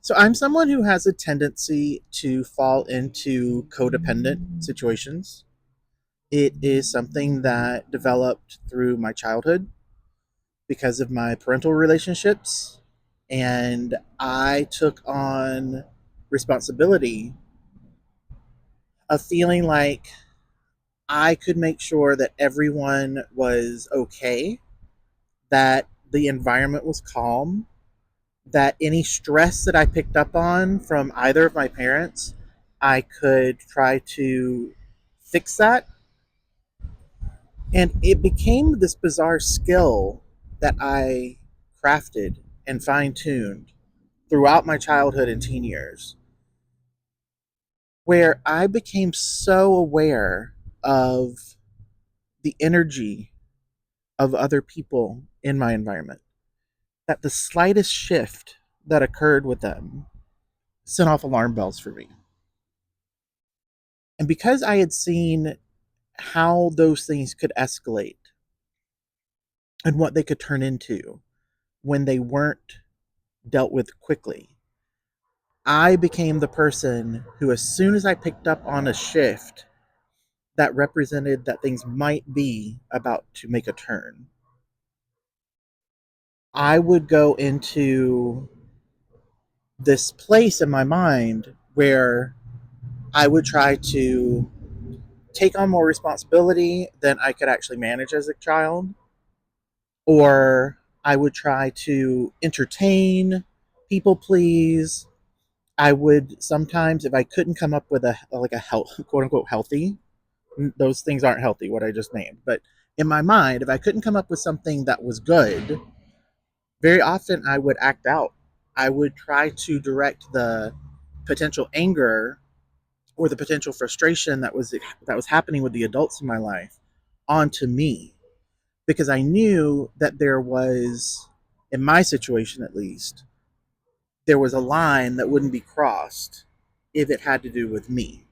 So I'm someone who has a tendency to fall into codependent situations. It is something that developed through my childhood because of my parental relationships. And I took on responsibility of feeling like I could make sure that everyone was okay, that the environment was calm, that any stress that I picked up on from either of my parents, I could try to fix that. And it became this bizarre skill that I crafted and fine tuned throughout my childhood and teen years, where I became so aware of the energy of other people in my environment that the slightest shift that occurred with them set off alarm bells for me. And because I had seen how those things could escalate and what they could turn into when they weren't dealt with quickly, I became the person who, as soon as I picked up on a shift that represented that things might be about to make a turn, I would go into this place in my mind where I would try to take on more responsibility than I could actually manage as a child, or I would try to entertain, people please. I would sometimes, if I couldn't come up with a like a health, quote unquote healthy, those things aren't healthy, what I just named, but in my mind, if I couldn't come up with something that was good, very often I would act out. I would try to direct the potential anger or the potential frustration that was happening with the adults in my life onto me, because I knew that there was, in my situation at least, there was a line that wouldn't be crossed if it had to do with me.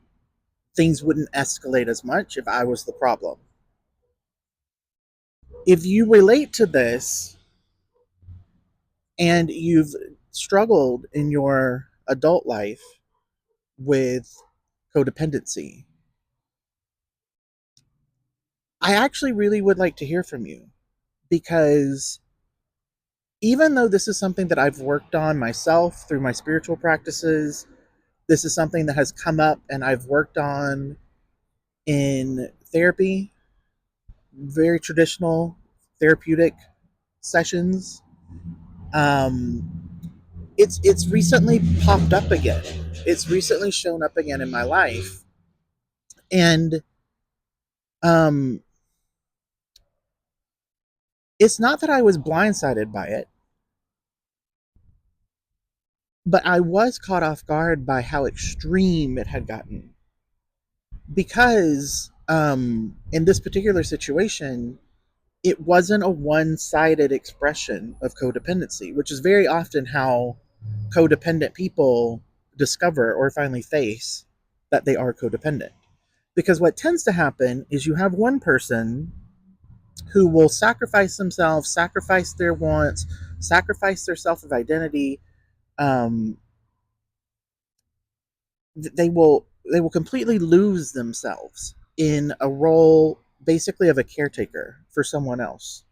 Things wouldn't escalate as much if I was the problem. If you relate to this and you've struggled in your adult life with codependency, I actually really would like to hear from you, because even though this is something that I've worked on myself through my spiritual practices, this is something that has come up and I've worked on in therapy, very traditional therapeutic sessions. Um, it's recently popped up again. It's recently shown up again in my life, and um, it's not that I was blindsided by it, but I was caught off guard by how extreme it had gotten. Because in this particular situation, it wasn't a one-sided expression of codependency, which is very often how codependent people discover or finally face that they are codependent. Because what tends to happen is you have one person who will sacrifice themselves, sacrifice their wants, sacrifice their self of identity. Um, they will completely lose themselves in a role basically of a caretaker for someone else,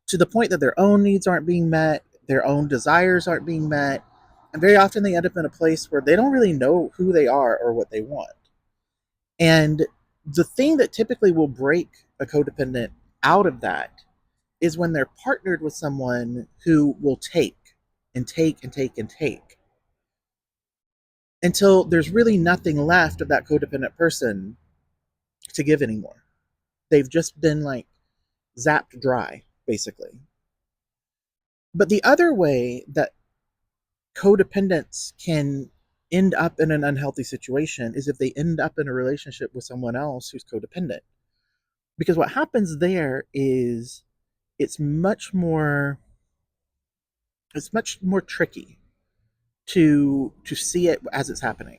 to the point that their own needs aren't being met, their own desires aren't being met, and very often they end up in a place where they don't really know who they are or what they want. And the thing that typically will break a codependent out of that is when they're partnered with someone who will take and take and take and take until there's really nothing left of that codependent person to give anymore. They've just been like zapped dry, basically. But the other way that codependents can end up in an unhealthy situation is if they end up in a relationship with someone else who's codependent. Because what happens there is it's much more it's much more tricky to see it as it's happening.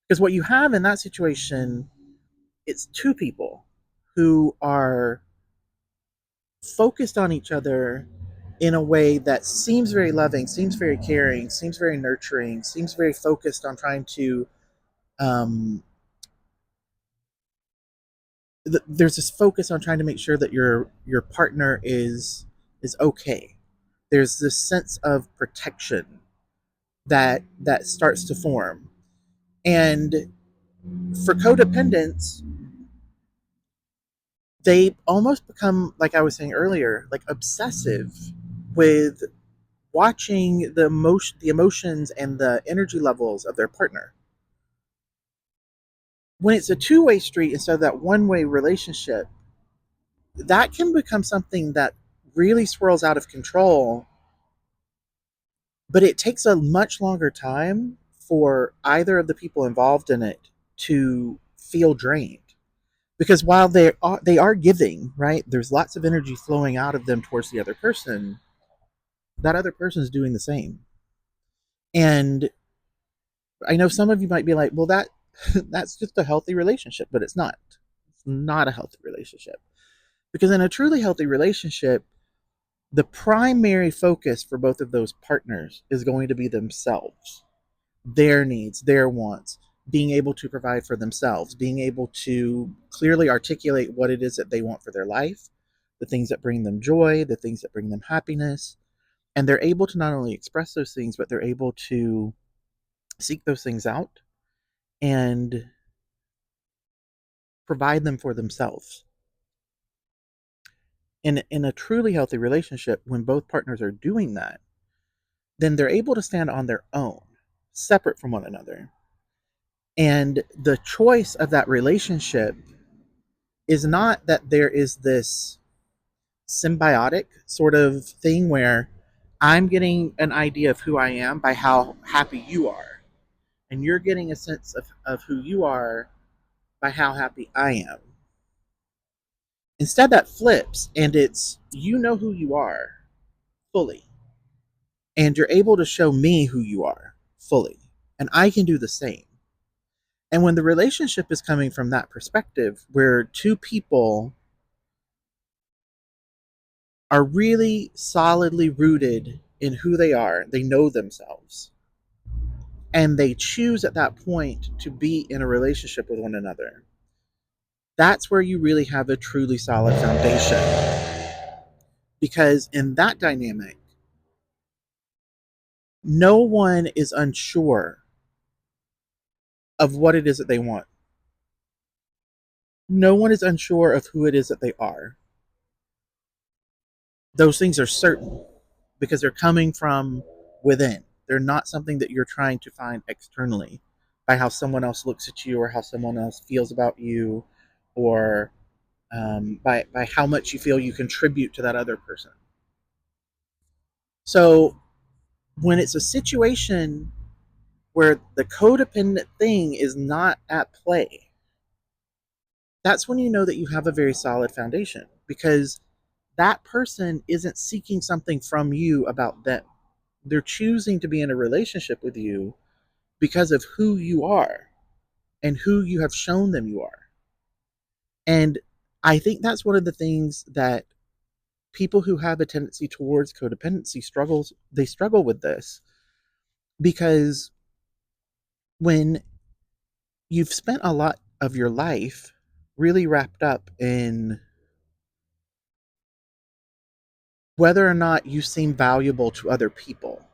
Because what you have in that situation, it's two people who are focused on each other in a way that seems very loving, seems very caring, seems very nurturing, seems very focused on trying to um, there's this focus on trying to make sure that your partner is okay. There's this sense of protection that starts to form. And for codependents, they almost become, like I was saying earlier, like obsessive with watching the emotions and the energy levels of their partner. When it's a two-way street instead of that one-way relationship, that can become something that really swirls out of control, but it takes a much longer time for either of the people involved in it to feel drained. Because while they are giving, right, there's lots of energy flowing out of them towards the other person, that other person is doing the same. And I know some of you might be like, well, that's just a healthy relationship, but it's not. It's not a healthy relationship. Because in a truly healthy relationship, the primary focus for both of those partners is going to be themselves, their needs, their wants, being able to provide for themselves, being able to clearly articulate what it is that they want for their life, the things that bring them joy, the things that bring them happiness. And they're able to not only express those things, but they're able to seek those things out and provide them for themselves. In a truly healthy relationship, when both partners are doing that, then they're able to stand on their own, separate from one another. And the choice of that relationship is not that there is this symbiotic sort of thing where I'm getting an idea of who I am by how happy you are, and you're getting a sense of who you are by how happy I am. Instead, that flips, and it's you know who you are fully, and you're able to show me who you are fully, and I can do the same. And when the relationship is coming from that perspective, where two people are really solidly rooted in who they are, they know themselves, and they choose at that point to be in a relationship with one another, that's where you really have a truly solid foundation. Because in that dynamic, no one is unsure of what it is that they want. No one is unsure of who it is that they are. Those things are certain because they're coming from within. They're not something that you're trying to find externally by how someone else looks at you or how someone else feels about you or by how much you feel you contribute to that other person. So when it's a situation where the codependent thing is not at play, that's when you know that you have a very solid foundation because that person isn't seeking something from you about them. They're choosing to be in a relationship with you because of who you are and who you have shown them you are. And I think that's one of the things that people who have a tendency towards codependency struggle with this because when you've spent a lot of your life really wrapped up in whether or not you seem valuable to other people,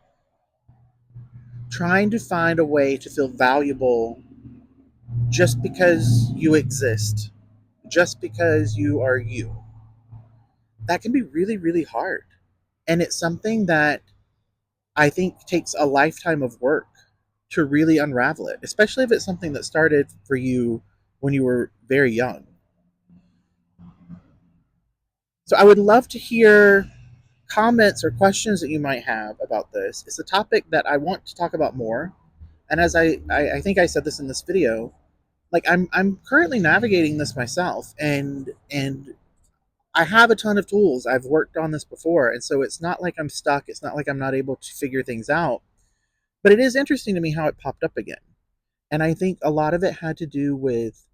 trying to find a way to feel valuable just because you exist, just because you are you, that can be really, really hard. And it's something that I think takes a lifetime of work to really unravel it, especially if it's something that started for you when you were very young. So I would love to hear comments or questions that you might have about this. It's a topic that I want to talk about more. And as I think I said this in this video, like I'm currently navigating this myself and I have a ton of tools. I've worked on this before. And so it's not like I'm stuck. It's not like I'm not able to figure things out. But it is interesting to me how it popped up again. And I think a lot of it had to do with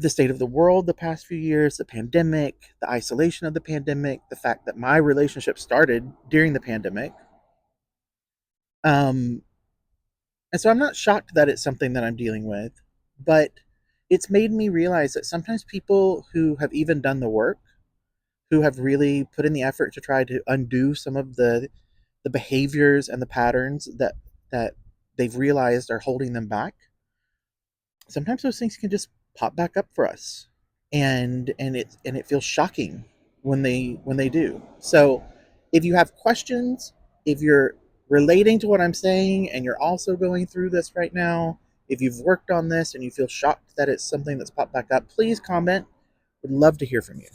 the state of the world the past few years, the pandemic, the isolation of the pandemic, the fact that my relationship started during the pandemic. Um, and so I'm not shocked that it's something that I'm dealing with, but it's made me realize that sometimes people who have even done the work, who have really put in the effort to try to undo some of the behaviors and the patterns that they've realized are holding them back, sometimes those things can just pop back up for us, and it feels shocking when they do. So if you have questions, if you're relating to what I'm saying and you're also going through this right now, if you've worked on this and you feel shocked that it's something that's popped back up, please comment. Would love to hear from you.